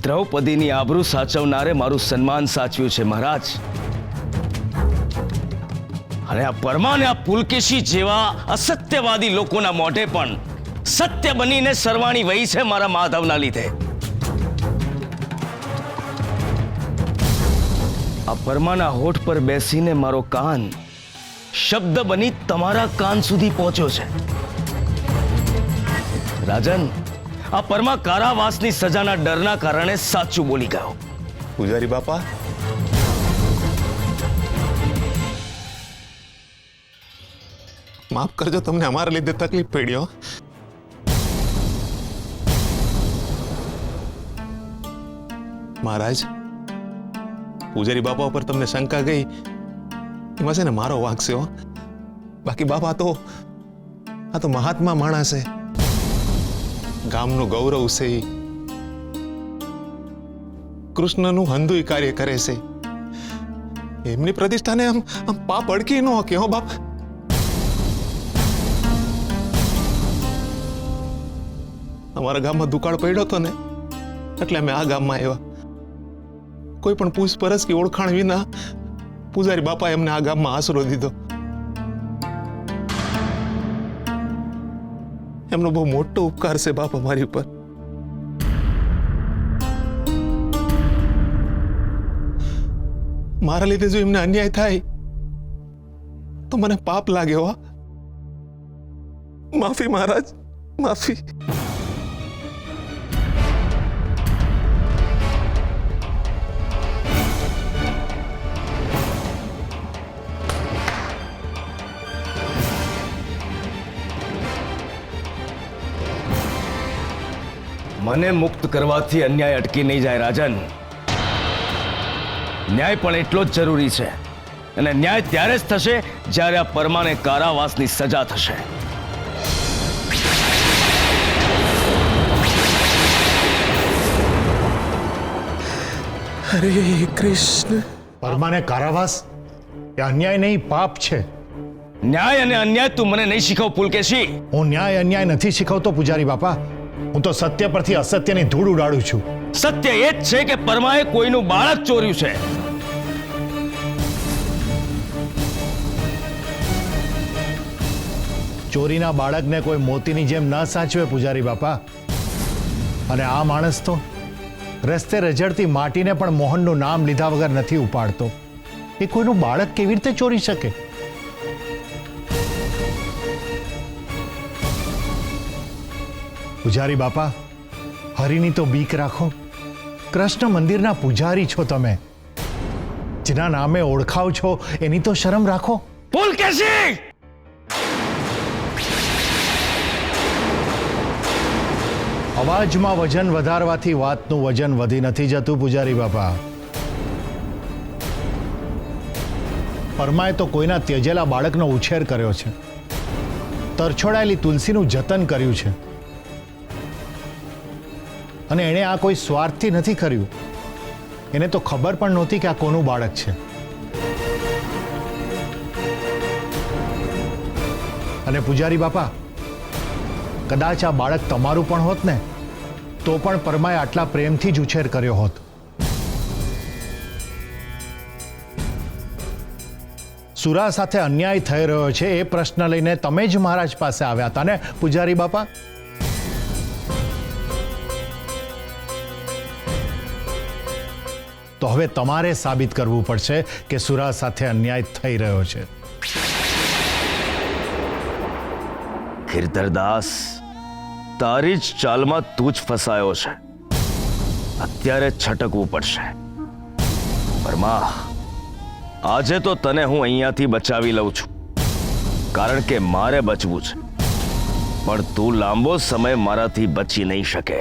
Speaker 6: દ્રૌપદીની આબરૂ સાચવનારે મારું સન્માન સાચવ્યું છે મહારાજ. અને આ પરમાને આ પુલકેશી જેવા અસત્યવાદી લોકોના મોઢે પણ સત્ય બનીને સરવાણી વહી છે મારા માધવના લીધે. આ પરમાના હોઠ પર બેસીને મારો કાન શબ્દ બની તમારા કાન સુધી પહોંચ્યો છે. રાજન, આ પરમા કારાવાસની સજાના ડરના કારણે સાચું બોલી ગયો.
Speaker 3: પૂજારી બાપા, માફ કરજો, તમને અમારા લીધે તકલીફ પડી હો. મહારાજ, પૂજારી બાપા ઉપર તમને શંકા ગઈ એમાં છે ને મારો વાંક છે હો. બાકી બાપા તો આ તો મહાત્મા માણસ છે, ગામનું ગૌરવ છે, કૃષ્ણનું હંધુય કાર્ય કરે છે. એમની પ્રતિષ્ઠાને આમ પાપ અડકી ન કે હો બાપ. અમારા ગામમાં દુકાળ પડ્યો હતો ને એટલે અમે આ ગામમાં આવ્યા. કોઈ પણ પૂછપરછ કે ઓળખાણ વિના પૂજારી બાપા એમને આ ગામમાં આશરો દીધો. એમનો બહુ મોટો ઉપકાર છે બાપ અમારી ઉપર. મારા લીધે જો એમને અન્યાય થાય તો મને પાપ લાગે હો. માફી મહારાજ, માફી.
Speaker 6: મને મુક્ત કરવાથી અન્યાય અટકી નહીં જાય રાજન. ન્યાય પણ એટલો જ જરૂરી છે, અને ન્યાય ત્યારે જ થશે જ્યારે આ પરમાને કારાવાસની સજા થશે.
Speaker 12: હરે કૃષ્ણ. પરમાને કારાવાસ એ અન્યાય નહીં, પાપ છે.
Speaker 6: ન્યાય અને અન્યાય તું મને નહીં શીખવ પુલકેશી.
Speaker 12: હું ન્યાય અન્યાય નથી શીખવતો પૂજારી બાપા. હું તો સત્ય પરથી અસત્યની ધૂળ ઉડાડું છું.
Speaker 6: સત્ય એ જ છે કે પરમાએ કોઈનું બાળક ચોર્યું છે.
Speaker 12: ચોરીના બાળકને કોઈ મોતીની જેમ ન સાચવે પૂજારી બાપા. અને આ માણસ તો રસ્તે રઝળતી માટીને પણ મોહનનું નામ લીધા વગર નથી ઉપાડતો. એ કોઈનું બાળક કેવી રીતે ચોરી શકે? પૂજારી બાપા, હરિની તો બીક રાખો. કૃષ્ણ મંદિરના પૂજારી છો તમે. જેના નામે ઓળખાવ છો એની તો શરમ રાખો.
Speaker 6: પુલકેશી!
Speaker 12: અવાજમાં વજન વધારવાથી વાતનું વજન વધી નથી જતું પૂજારી બાપા. પરમાએ તો કોઈના ત્યજેલા બાળકનો ઉછેર કર્યો છે. તરછોડાયેલી તુલસીનું જતન કર્યું છે. અને એણે આ કોઈ સ્વાર્થથી નથી કર્યું. એને તો ખબર પણ નહોતી કે આ કોનું બાળક છે. અને પૂજારી બાપા, કદાચ આ બાળક તમારું પણ હોત ને તો પણ પરમાએ આટલા પ્રેમથી જ ઉછેર કર્યો હોત. સુરા સાથે અન્યાય થઈ રહ્યો છે એ પ્રશ્ન લઈને તમે જ મહારાજ પાસે આવ્યા હતા ને પૂજારી બાપા? તો હવે તમારે સાબિત કરવું પડશે કે સુરા સાથે અન્યાય થઈ રહ્યો છે.
Speaker 6: ખીરધરદાસ, તારી જ ચાલમાં તું જ ફસાયો છે. અત્યારે છટકવું પડશે. પરમા, આજે તો તને હું અહીંયાથી બચાવી લઉં છું, કારણ કે મારે બચવું છે. પણ તું લાંબો સમય મારાથી બચી નહીં શકે.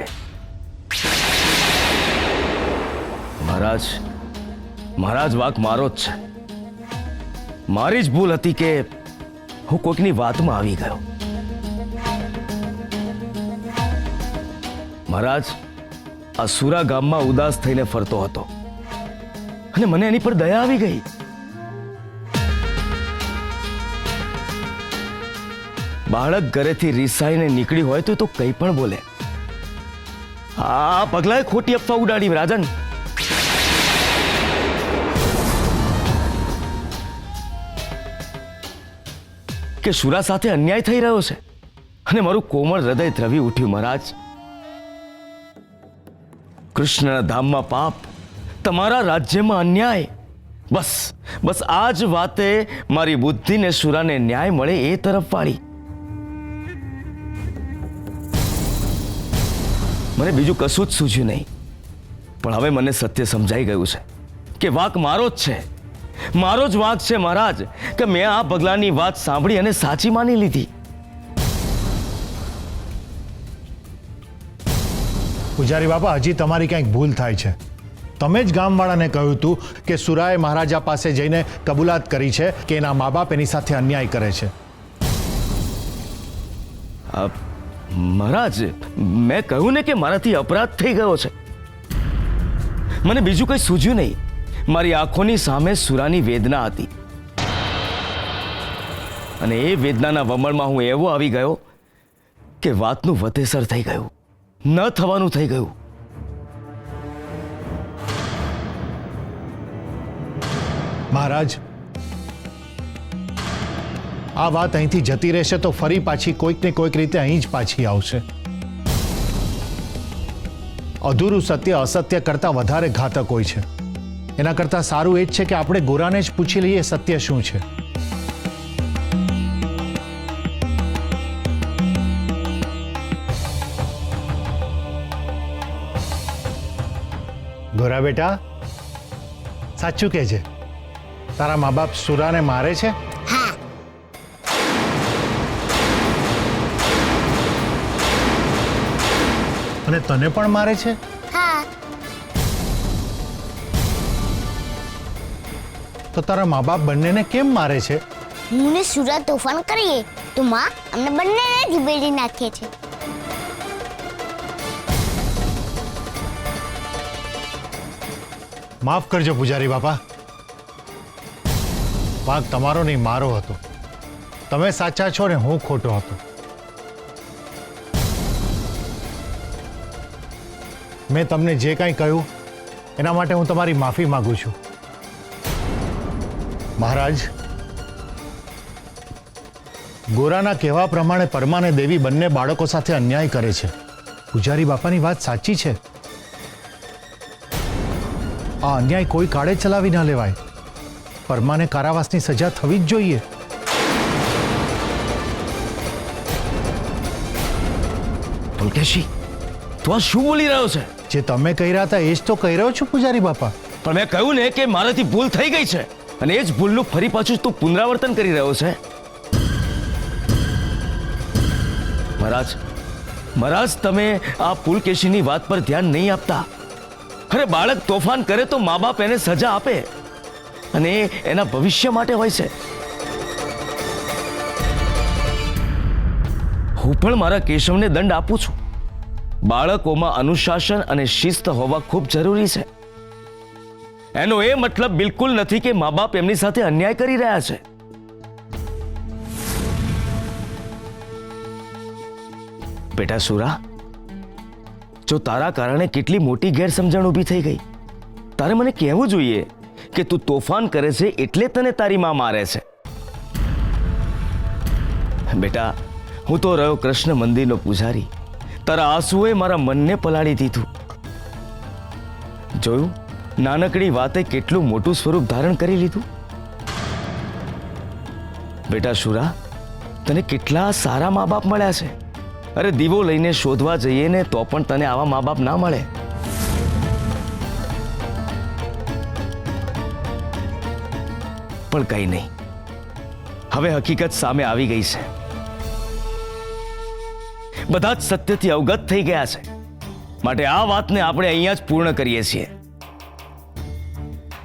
Speaker 6: મહારાજ, વાંક મારો જ છે. મારી જ ભૂલ હતી કે હું કોઈકની વાતમાં આવી ગયો. મહારાજ, આ સુરા ગામમાં ઉદાસ થઈને ફરતો હતો અને મને એની પર દયા આવી ગઈ. બાળક ઘરેથી રિસાઈને નીકળી હોય તો કંઈ પણ બોલે. આ પગલાએ ખોટી અફવા ઉડાડી રાજન. કે સુરા સાથે અન્યાય થઈ રહ્યો છે અને મારું કોમળ હૃદય દ્રવી ઉઠ્યું. મહારાજ, કૃષ્ણના ધામમાં પાપ, તમારા રાજ્યમાં અન્યાય. બસ આ જ વાતે મારી બુદ્ધિને સુરાને ન્યાય મળે એ તરફ વાળી. મને બીજું કશું જ સૂઝ્યું નહીં. પણ હવે મને સત્ય સમજાઈ ગયું છે કે વાંક મારો જ છે. મારો જ વાંક છે મહારાજ કે મેં આ પગલાની વાત સાંભળી અને સાચી માની લીધી.
Speaker 12: પૂજારી બાપા, હજી તમારી કંઈક ભૂલ થાય છે. તમે જ ગામવાળાને કહ્યું હતું કે સુરાએ મહારાજા પાસે જઈને કબૂલાત કરી છે કે એના મા બાપ એની સાથે અન્યાય કરે છે.
Speaker 6: મહારાજ, મેં કહ્યું ને કે મારાથી અપરાધ થઈ ગયો છે. મને બીજું કંઈ સૂઝ્યું નહીં. મારી આંખોની સામે સુરાની વેદના હતી અને એ વેદનાના વમળમાં હું એવો આવી ગયો કે વાતનું વતેસર થઈ ગયું, ન થવાનું થઈ ગયું.
Speaker 12: મહારાજ, આ વાત અહીંથી જતી રહેશે તો ફરી પાછી કોઈક ને કોઈક રીતે અહીં જ પાછી આવશે. અધૂરું સત્ય અસત્ય કરતા વધારે ઘાતક હોય છે. એના કરતા સારું એ જ છે કે આપણે ગોરાને જ પૂછી લઈએ સત્ય શું છે. ગોરા બેટા, સાચું કહેજે, તારા મા બાપ સુરાને મારે છે?
Speaker 4: હા.
Speaker 12: અને તને પણ મારે છે?
Speaker 4: હા.
Speaker 12: તો તારા મા બાપ બંનેને કેમ મારે છે?
Speaker 4: હું ને સુરા તોફાન કરીએ તો માં અમને બંનેને જ બેડી નાખે છે.
Speaker 12: માફ કરજો પૂજારી બાપા, વાંક તમારો નહીં મારો હતો. તમે સાચા છો ને હું ખોટો હતો. મેં તમને જે કાંઈ કહ્યું એના માટે હું તમારી માફી માંગુ છું. મહારાજ, ગોરાના કહેવા પ્રમાણે પરમા અને દેવી બંને બાળકો સાથે અન્યાય કરે છે. પૂજારી બાપાની વાત સાચી છે. આ અન્યાય કોઈ કાળે ચલાવી ન લેવાય. પરમાને કારાવાસની સજા થવી જ જોઈએ.
Speaker 6: પુલકેશી, તું આ શું બોલી રહ્યો છે?
Speaker 12: જે તમે કહી રહ્યા હતા એ જ તો કહી રહ્યો છું પૂજારી બાપા.
Speaker 6: પણ મેં કહ્યું ને કે મારાથી ભૂલ થઈ ગઈ છે અને એ જ ભૂલનું ફરી પાછું તું પુનરાવર્તન કરી રહ્યો છે. મહારાજ, તમે આ પુલકેશીની વાત પર ધ્યાન નહીં આપતા. અરે બાળક તોફાન કરે તો મા બાપ એને સજા આપે અને એ એના ભવિષ્ય માટે હોય છે. હું પણ મારા કેશવને દંડ આપું છું. બાળકોમાં અનુશાસન અને શિસ્ત હોવા ખૂબ જરૂરી છે. એનો એ મતલબ બિલકુલ નથી કે મા બાપ એમની સાથે અન્યાય કરી રહ્યા છે. બેટા સુરા, જો તારા કારણે કેટલી મોટી ગેરસમજણ ઊભી થઈ ગઈ. તારે મને કહેવું જોઈએ કે તું તોફાન કરે છે એટલે તને તારી માં મારે છે. બેટા, હું તો રહ્યો કૃષ્ણ મંદિરનો પૂજારી. તારા આંસુએ મારા મનને પલાળી દીધું. જોયું, નાનકડી વાતે કેટલું મોટું સ્વરૂપ ધારણ કરી લીધું. બેટા શુરા, તને કેટલા સારા મા બાપ મળ્યા છે. અરે દીવો લઈને શોધવા જઈએ ને તો પણ તને આવા મા બાપ ના મળે. પણ કઈ નહીં, હવે હકીકત સામે આવી ગઈ છે. બધા જ સત્યથી અવગત થઈ ગયા છે. માટે આ વાતને આપણે અહીંયા જ પૂર્ણ કરીએ છીએ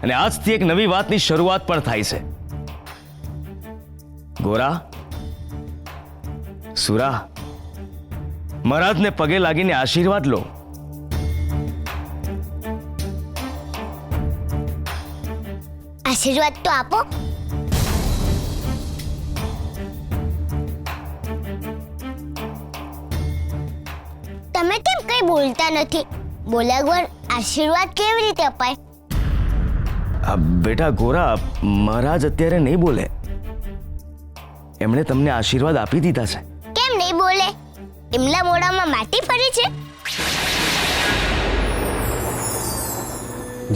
Speaker 6: અને આજથી એક નવી વાતની શરૂઆત પણ થાય છે. ગોરા, સુરા, મહારાજને પગે લાગીને આશીર્વાદ લો.
Speaker 4: આશીર્વાદ તો આપો. તમે કેમ કઈ બોલતા નથી? બોલ્યા વગર આશીર્વાદ કેવી રીતે અપાય?
Speaker 6: બેટા ગોરા, મહારાજ અત્યારે નહીં બોલે. એમણે તમને આશીર્વાદ આપી દીધા છે.
Speaker 4: કેમ નહીં બોલે? એમના મોઢામાં માટી ફરી છે.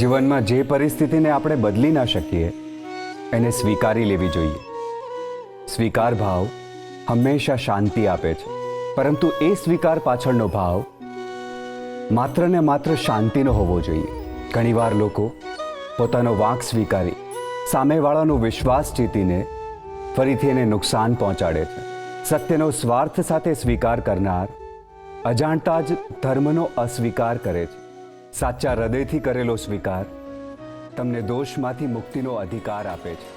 Speaker 1: જીવનમાં જે પરિસ્થિતિને આપણે બદલી ના શકીએ એને સ્વીકારી લેવી જોઈએ. સ્વીકાર ભાવ હંમેશા શાંતિ આપે છે, પરંતુ એ સ્વીકાર પાછળનો ભાવ માત્ર ને માત્ર શાંતિનો હોવો જોઈએ. ઘણીવાર લોકો પોતાનો વાંક સ્વીકારી સામેવાળાનો વિશ્વાસ જીતીને ફરીથી એને નુકસાન પહોંચાડે છે. સત્યનો સ્વાર્થ સાથે સ્વીકાર કરનાર અજાણતા જ ધર્મનો અસ્વીકાર કરે છે. સાચા હૃદયથી કરેલો સ્વીકાર તમને દોષમાંથી મુક્તિનો અધિકાર આપે છે.